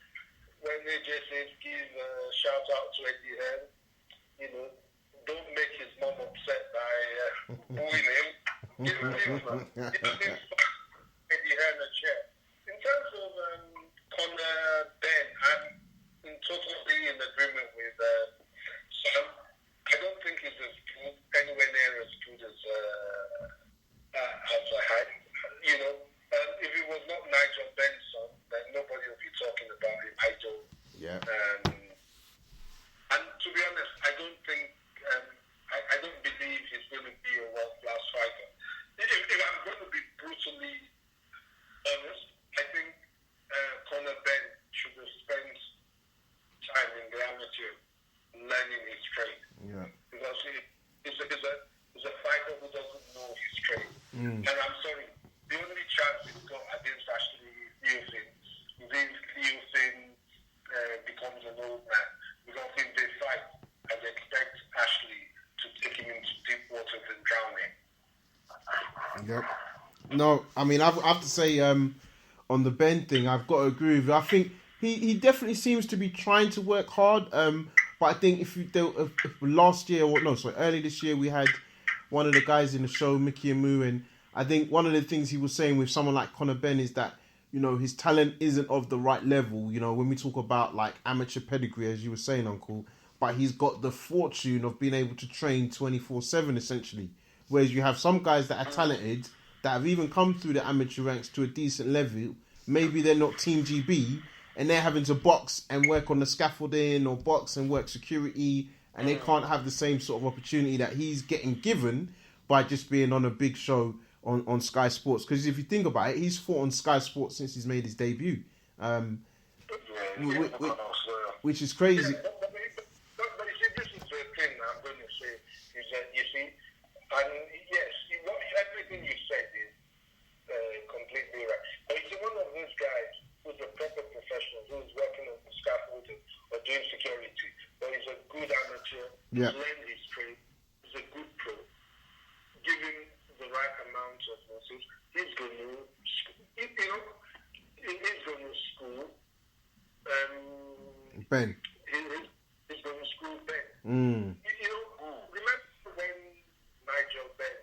when they just give a shout out to Eddie Hearn, you know, don't make his mom upset by booing him. Give him Eddie Hearn a chair. In terms of Conor Benn, I'm totally in agreement with Sam. I don't think he's anywhere near as good as I had. You know, if it was not Nigel Benn's son, then nobody would be talking about him. I don't. Yeah. And to be honest, I don't think, I don't believe he's going to be a world-class fighter. If I'm going to be brutal Yep. No, I mean, I have to say, on the Ben thing, I've got to agree with you. I think he definitely seems to be trying to work hard. But I think if last year, or no, sorry, early this year, we had one of the guys in the show, Mickey Amu, and I think one of the things he was saying with someone like Conor Benn is that, you know, his talent isn't of the right level. You know, when we talk about like amateur pedigree, as you were saying, Uncle, but he's got the fortune of being able to train 24/7 essentially. Whereas you have some guys that are talented that have even come through the amateur ranks to a decent level. Maybe they're not Team GB and they're having to box and work on the scaffolding or box and work security, and they can't have the same sort of opportunity that he's getting given by just being on a big show on Sky Sports. Because if you think about it, he's fought on Sky Sports since he's made his debut, which is crazy. But you see, this is the thing I'm going to say is that, you see, and yes, everything you said is completely right. But you see, one of those guys who's a proper professional, who's working on the scaffolding or doing security, but he's a good amateur, Yeah. learned his trade, he's a good pro, given the right amount of notice, he's going to, he's going to school. Ben. He's going to school Ben. Remember when Nigel Ben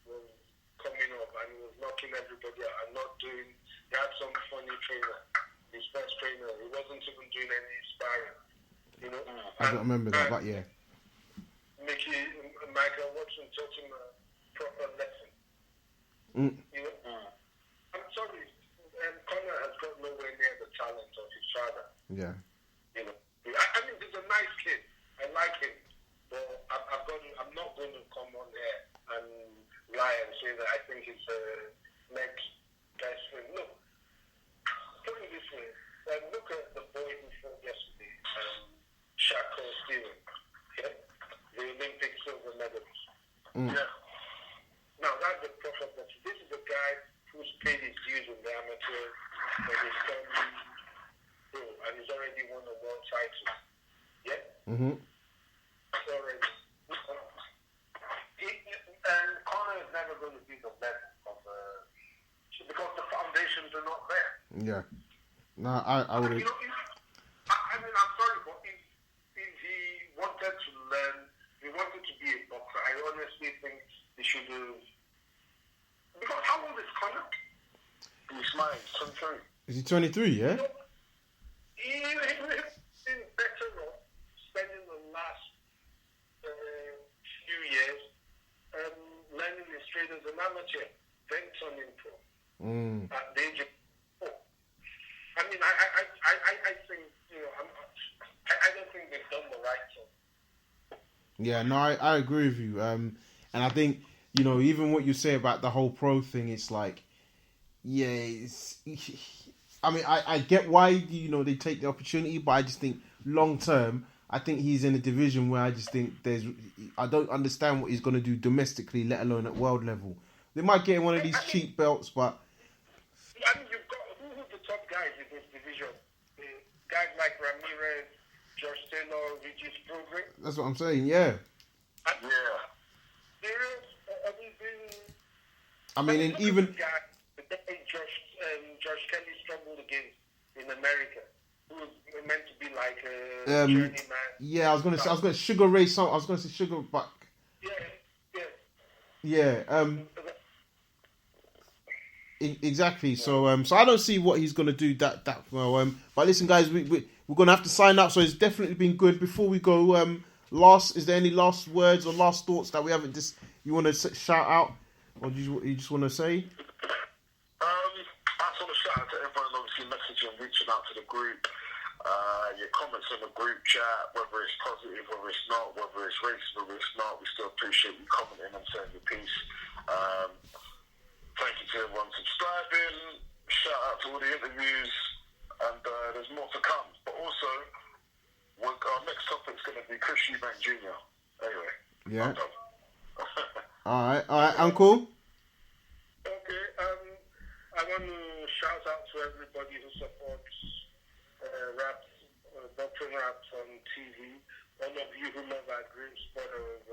was coming up and he was knocking everybody out and not doing, he had some funny trainer, his first trainer, he wasn't even doing any sparring, I don't remember that, but yeah. Michael Watson taught him a proper lesson. I'm sorry, Conor has got nowhere near the talent of his father. Yeah. I mean, he's a nice kid. I like him, but I'm not going to come on here and lie and say that I think he's the next best thing. Look, put it this way. Look at the boy who fought yesterday, Shakur Steven, the Olympic silver medalist. Yeah. Now, that's the proper boxer. This is a guy who's paid his dues in the amateur, and he's done pro, and he's already won a world title. Yeah? Already. And Conor is never going to be the best because the foundations are not there. Yeah. No, I would. I mean, I'm sorry, but if he wanted to learn, if he wanted to be a boxer, I honestly think he should have. Because how old is Conor? He's 23. Is he 23? Yeah. He's been better off spending the last few years learning his trade as an amateur, then turning pro at the age of 4. I mean, I think, I don't think they've done the right thing. Yeah, no, I agree with you. And I think, even what you say about the whole pro thing, it's like, yeah, I mean, I get why, they take the opportunity, but I just think long term, I think he's in a division where I just think I don't understand what he's going to do domestically, let alone at world level. They might get one of these cheap belts, but... I mean, you've got, who's the top guys in this division? Guys like Ramirez, Josh Taylor, Regis Progress. That's what I'm saying, yeah. I mean, and even... The guy Josh Kelly struggled against in America, who was meant to be like a journeyman. Yeah, I was going to say Sugar Ray. I was going to say Sugar, but exactly. So I don't see what he's going to do that well. But listen, guys, we're going to have to sign up. So it's definitely been good. Before we go, is there any last words or last thoughts that we haven't you want to shout out, or do you just want to say? I just want to shout out to everyone obviously messaging, reaching out to the group. Your comments in the group chat, whether it's positive, whether it's not, whether it's racist, whether it's not, we still appreciate you commenting and saying your piece. Thank you to everyone subscribing. Shout out to all the interviews, and there's more to come. But also, our next topic is going to be Chris Eubank Jr. Anyway, yeah. All right, Uncle. Okay, I want to shout out to everybody who supports boxing raps on TV. All of you who love our great sport of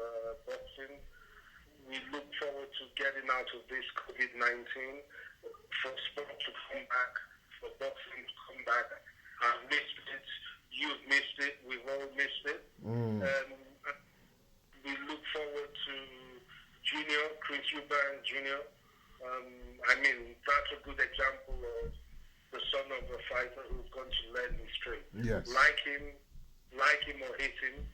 boxing. we look forward to getting out of this COVID-19, for sport to come back, for boxing to come back. I've missed it. You've missed it. We've all missed it. We look forward to Junior, Chris Eubank Jr. That's a good example of the son of a fighter who's going to learn his trade. Yes. Like him or hate him,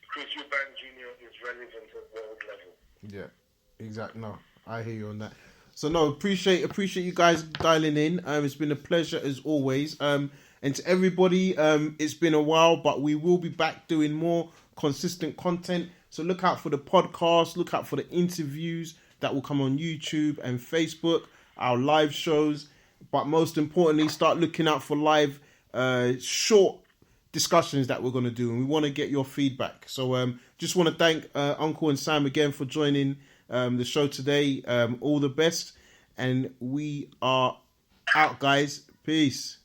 Chris Eubank Jr. is relevant at world level. Yeah, exactly. No, I hear you on that. So no, appreciate you guys dialing in. It's been a pleasure as always. And to everybody, it's been a while, but we will be back doing more consistent content. So look out for the podcast, look out for the interviews that will come on YouTube and Facebook, our live shows. But most importantly, start looking out for live short discussions that we're going to do, and we want to get your feedback. So just want to thank Uncle and Sam again for joining the show today. All the best, and we are out, guys. Peace.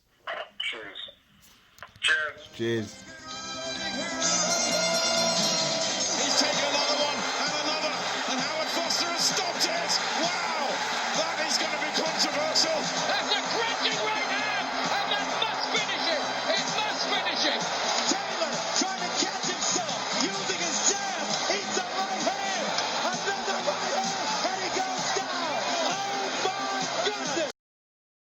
Cheers. Cheers.